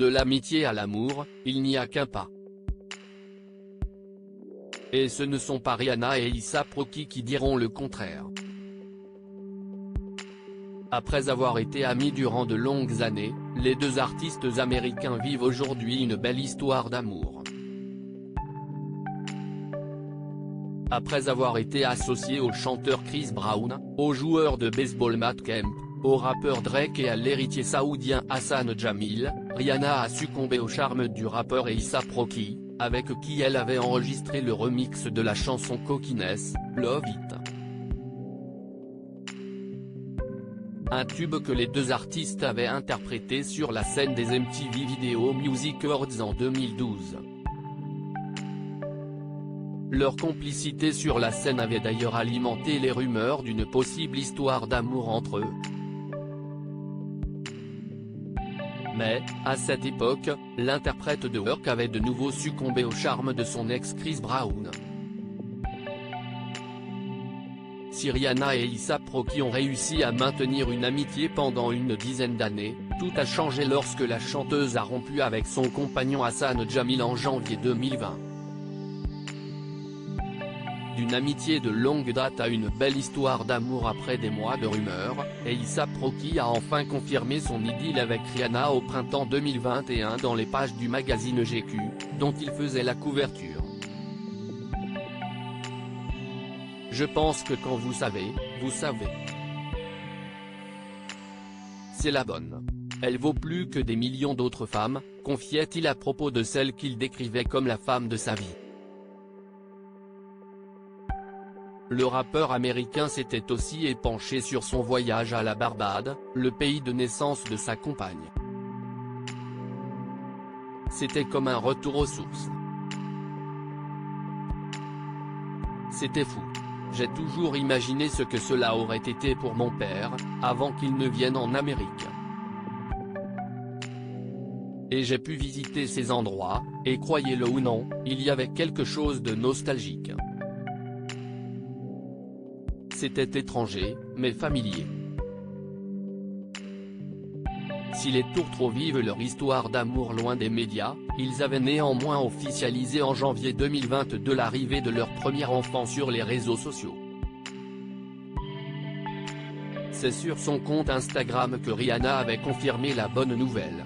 De l'amitié à l'amour, il n'y a qu'un pas. Et ce ne sont pas Rihanna et A$AP Rocky qui diront le contraire. Après avoir été amis durant de longues années, les deux artistes américains vivent aujourd'hui une belle histoire d'amour. Après avoir été associés au chanteur Chris Brown, au joueur de baseball Matt Kemp, au rappeur Drake et à l'héritier saoudien Hassan Jamil, Rihanna a succombé au charme du rappeur A$AP Rocky, avec qui elle avait enregistré le remix de la chanson Coquiness, Love It. Un tube que les deux artistes avaient interprété sur la scène des MTV Video Music Awards en 2012. Leur complicité sur la scène avait d'ailleurs alimenté les rumeurs d'une possible histoire d'amour entre eux. Mais, à cette époque, l'interprète de Work avait de nouveau succombé au charme de son ex Chris Brown. Si Rihanna et A$AP Rocky ont réussi à maintenir une amitié pendant une dizaine d'années, tout a changé lorsque la chanteuse a rompu avec son compagnon Hassan Jamil en janvier 2020. D'une amitié de longue date à une belle histoire d'amour après des mois de rumeurs, A$AP Rocky a enfin confirmé son idylle avec Rihanna au printemps 2021 dans les pages du magazine GQ, dont il faisait la couverture. Je pense que quand vous savez, vous savez. C'est la bonne. Elle vaut plus que des millions d'autres femmes, confiait-il à propos de celle qu'il décrivait comme la femme de sa vie. Le rappeur américain s'était aussi épanché sur son voyage à la Barbade, le pays de naissance de sa compagne. C'était comme un retour aux sources. C'était fou. J'ai toujours imaginé ce que cela aurait été pour mon père, avant qu'il ne vienne en Amérique. Et j'ai pu visiter ces endroits, et croyez-le ou non, il y avait quelque chose de nostalgique. C'était étranger, mais familier. Si les Tourtereaux vivent leur histoire d'amour loin des médias, ils avaient néanmoins officialisé en janvier 2022 l'arrivée de leur premier enfant sur les réseaux sociaux. C'est sur son compte Instagram que Rihanna avait confirmé la bonne nouvelle.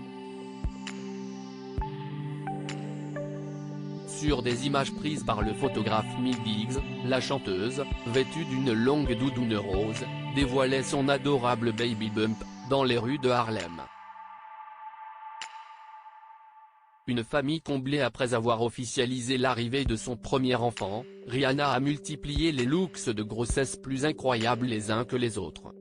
Sur des images prises par le photographe Mick Biggs, la chanteuse, vêtue d'une longue doudoune rose, dévoilait son adorable baby bump, dans les rues de Harlem. Une famille comblée après avoir officialisé l'arrivée de son premier enfant, Rihanna a multiplié les looks de grossesse plus incroyables les uns que les autres.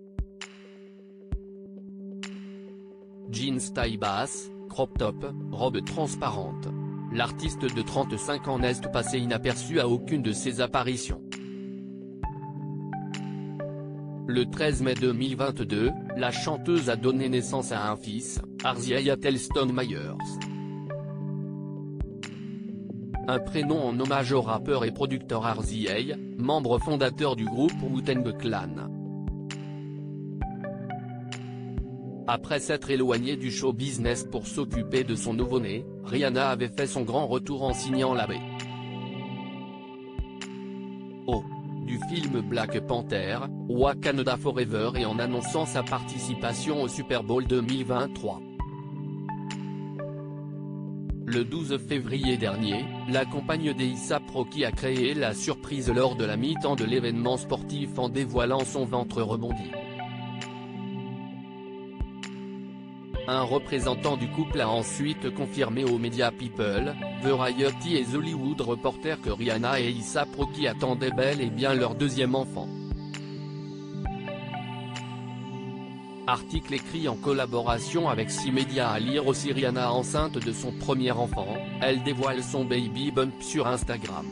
Jeans taille basse, crop top, robe transparente. L'artiste de 35 ans n'est passé inaperçu à aucune de ses apparitions. Le 13 mai 2022, la chanteuse a donné naissance à un fils, Arzieh Telston Myers. Un prénom en hommage au rappeur et producteur Arzieh, membre fondateur du groupe Wu-Tang Clan. Après s'être éloignée du show business pour s'occuper de son nouveau-né, Rihanna avait fait son grand retour en signant la baie du film Black Panther, Wakanda Forever et en annonçant sa participation au Super Bowl 2023. Le 12 février dernier, la compagne d'A$AP Rocky a créé la surprise lors de la mi-temps de l'événement sportif en dévoilant son ventre rebondi. Un représentant du couple a ensuite confirmé aux médias People, Variety et The Hollywood Reporter que Rihanna et A$AP Rocky attendaient bel et bien leur deuxième enfant. Article écrit en collaboration avec 6 médias à lire aussi Rihanna enceinte de son premier enfant, elle dévoile son baby bump sur Instagram.